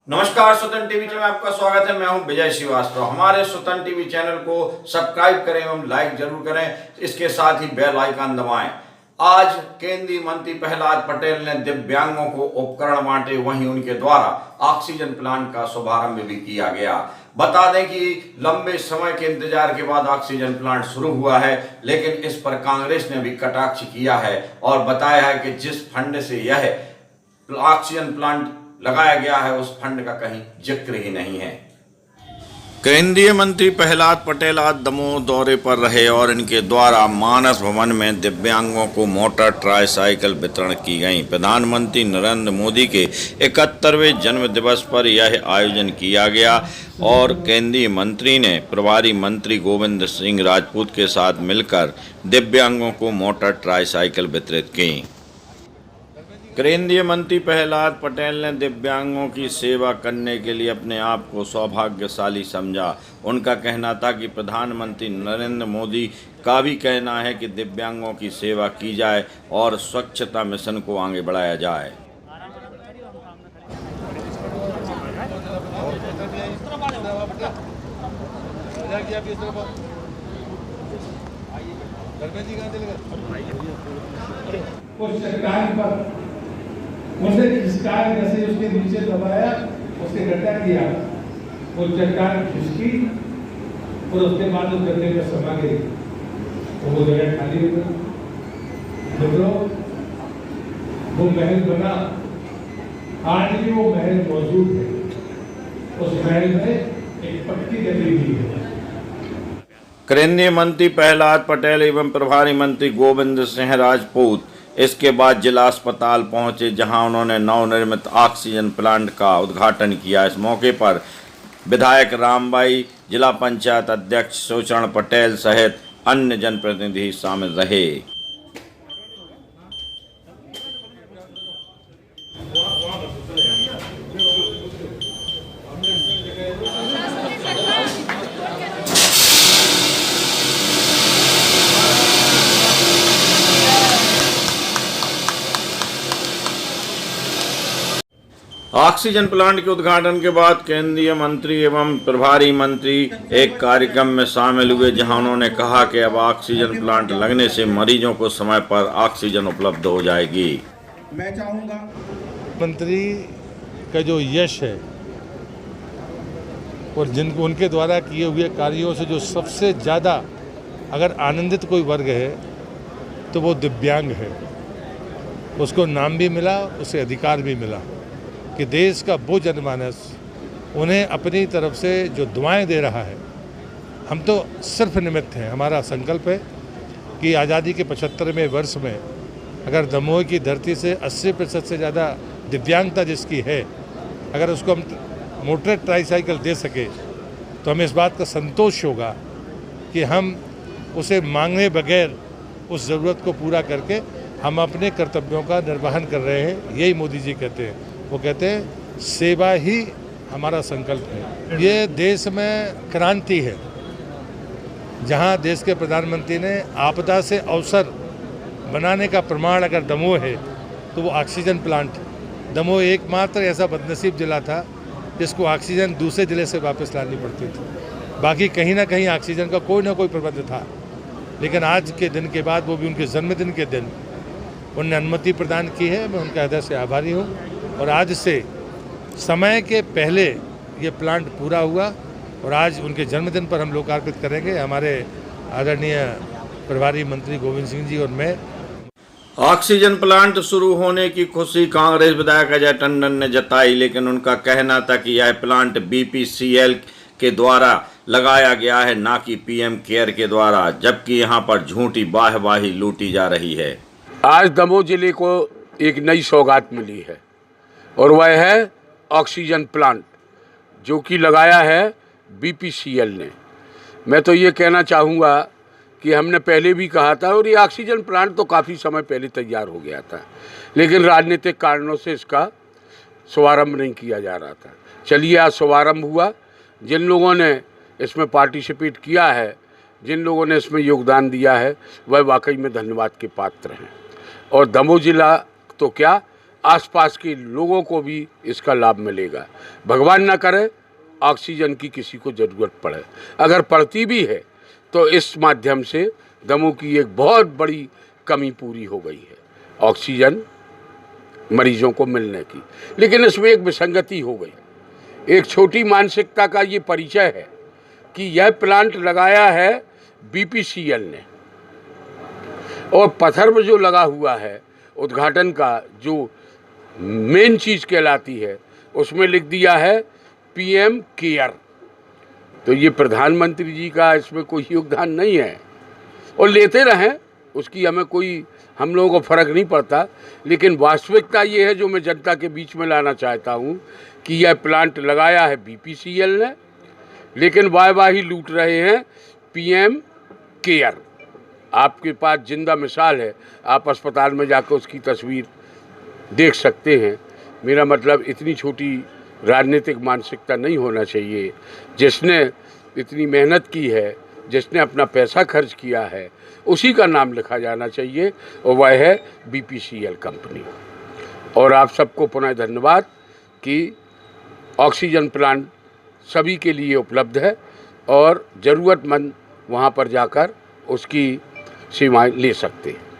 नमस्कार, स्वतंत्र TV channel में आपका स्वागत है। मैं हूं विजय श्रीवास्तव। हमारे स्वतंत्र टीवी चैनल को सब्सक्राइब करें एवं लाइक जरूर करें। इसके साथ ही बेल आइकन दबाएं। आज केंद्रीय मंत्री प्रहलाद पटेल ने दिव्यांगों को उपकरण बांटे, वहीं उनके द्वारा ऑक्सीजन प्लांट का शुभारंभ भी किया गया। बता दें कि लंबे समय के इंतजार के बाद ऑक्सीजन प्लांट शुरू हुआ है, लेकिन इस पर कांग्रेस ने भी कटाक्ष किया है और बताया है कि जिस फंड से यह ऑक्सीजन प्लांट लगाया गया है उस फंड का कहीं जिक्र ही नहीं है। केंद्रीय मंत्री प्रहलाद पटेल आज दमोह दौरे पर रहे और इनके द्वारा मानस भवन में दिव्यांगों को मोटर ट्राईसाइकिल वितरण की गई। प्रधानमंत्री नरेंद्र मोदी के 71वें जन्म दिवस पर यह आयोजन किया गया और केंद्रीय मंत्री ने प्रभारी मंत्री गोविंद सिंह राजपूत के साथ मिलकर दिव्यांगों को मोटर ट्राईसाइकिल वितरित की। केंद्रीय मंत्री प्रहलाद पटेल ने दिव्यांगों की सेवा करने के लिए अपने आप को सौभाग्यशाली समझा। उनका कहना था कि प्रधानमंत्री नरेंद्र मोदी का भी कहना है कि दिव्यांगों की सेवा की जाए और स्वच्छता मिशन को आगे बढ़ाया जाए। उसने चट्टान जैसे उसके नीचे दबाया, उसने गड्ढा किया, वो चट्टान खिसकी और उसके बाद उस गड्ढे में समा गई, तो वो जगह खाली हो गई। मित्रों, वो महल बना, आज भी वो महल मौजूद है। उस महल में एक पक्की गली भी है। केंद्रीय मंत्री प्रहलाद पटेल एवं प्रभारी मंत्री गोविंद सिंह राजपूत इसके बाद जिला अस्पताल पहुंचे, जहां उन्होंने नवनिर्मित ऑक्सीजन प्लांट का उद्घाटन किया। इस मौके पर विधायक रामबाई, जिला पंचायत अध्यक्ष सुचरण पटेल सहित अन्य जनप्रतिनिधि शामिल रहे। ऑक्सीजन प्लांट के उद्घाटन के बाद केंद्रीय मंत्री एवं प्रभारी मंत्री एक कार्यक्रम में शामिल हुए, जहां उन्होंने कहा कि अब ऑक्सीजन प्लांट लगने से मरीजों को समय पर ऑक्सीजन उपलब्ध हो जाएगी। मैं चाहूंगा मंत्री का जो यश है और जिनको उनके द्वारा किए हुए कार्यों से जो सबसे ज़्यादा अगर आनंदित कोई वर्ग है तो वो दिव्यांग है। उसको नाम भी मिला, उसे अधिकार भी मिला कि देश का वो जनमानस उन्हें अपनी तरफ से जो दुआएं दे रहा है। हम तो सिर्फ निमित्त हैं। हमारा संकल्प है कि आज़ादी के 75वें वर्ष में अगर दमोह की धरती से 80% से ज़्यादा दिव्यांगता जिसकी है, अगर उसको हम मोटर ट्राईसाइकिल दे सके तो हमें इस बात का संतोष होगा कि हम उसे मांगे बगैर उस ज़रूरत को पूरा करके हम अपने कर्तव्यों का निर्वहन कर रहे हैं। यही मोदी जी कहते हैं। वो कहते हैं सेवा ही हमारा संकल्प है। ये देश में क्रांति है, जहां देश के प्रधानमंत्री ने आपदा से अवसर बनाने का प्रमाण अगर दमोह है तो वो ऑक्सीजन प्लांट। दमोह एकमात्र ऐसा बदनसीब जिला था जिसको ऑक्सीजन दूसरे जिले से वापस लानी पड़ती थी। बाकी कहीं ना कहीं ऑक्सीजन का कोई ना कोई प्रबंध था, लेकिन आज के दिन के बाद, वो भी उनके जन्मदिन के दिन, उन्होंने अनुमति प्रदान की है। मैं उनका हृदय से आभारी हूँ और आज से समय के पहले ये प्लांट पूरा हुआ और आज उनके जन्मदिन पर हम लोकार्पित करेंगे। हमारे आदरणीय प्रभारी मंत्री गोविंद सिंह जी और मैं। ऑक्सीजन प्लांट शुरू होने की खुशी कांग्रेस विधायक अजय टंडन ने जताई, लेकिन उनका कहना था कि यह प्लांट बीपीसीएल के द्वारा लगाया गया है, ना कि पीएम केयर के द्वारा, जबकि यहां पर झूठी वाहवाही लूटी जा रही है। आज दमोह जिले को एक नई सौगात मिली है और वह है ऑक्सीजन प्लांट, जो कि लगाया है बीपीसीएल ने। मैं तो ये कहना चाहूँगा कि हमने पहले भी कहा था और ये ऑक्सीजन प्लांट तो काफ़ी समय पहले तैयार हो गया था, लेकिन राजनीतिक कारणों से इसका शुभारंभ नहीं किया जा रहा था। चलिए आज शुभारंभ हुआ। जिन लोगों ने इसमें पार्टिसिपेट किया है, जिन लोगों ने इसमें योगदान दिया है, वह वाकई में धन्यवाद के पात्र हैं। और दमोह जिला तो क्या, आसपास के लोगों को भी इसका लाभ मिलेगा। भगवान ना करे ऑक्सीजन की किसी को ज़रूरत पड़े, अगर पड़ती भी है तो इस माध्यम से दमोह की एक बहुत बड़ी कमी पूरी हो गई है ऑक्सीजन मरीजों को मिलने की। लेकिन इसमें एक विसंगति हो गई, एक छोटी मानसिकता का ये परिचय है कि यह प्लांट लगाया है BPCL ने, और पत्थर में जो लगा हुआ है उद्घाटन का जो मेन चीज़ कहलाती है उसमें लिख दिया है PM केयर। तो ये प्रधानमंत्री जी का इसमें कोई योगदान नहीं है, और लेते रहें उसकी हम लोगों को फ़र्क नहीं पड़ता। लेकिन वास्तविकता ये है जो मैं जनता के बीच में लाना चाहता हूँ कि यह प्लांट लगाया है BPCL ने, लेकिन वाहवाही लूट रहे हैं PM केयर। आपके पास जिंदा मिसाल है, आप अस्पताल में जाकर उसकी तस्वीर देख सकते हैं। मेरा मतलब इतनी छोटी राजनीतिक मानसिकता नहीं होना चाहिए। जिसने इतनी मेहनत की है, जिसने अपना पैसा खर्च किया है, उसी का नाम लिखा जाना चाहिए, और वह है BPCL कंपनी। और आप सबको पुनः धन्यवाद कि ऑक्सीजन प्लांट सभी के लिए उपलब्ध है और ज़रूरतमंद वहाँ पर जाकर उसकी सेवाएं ले सकते हैं।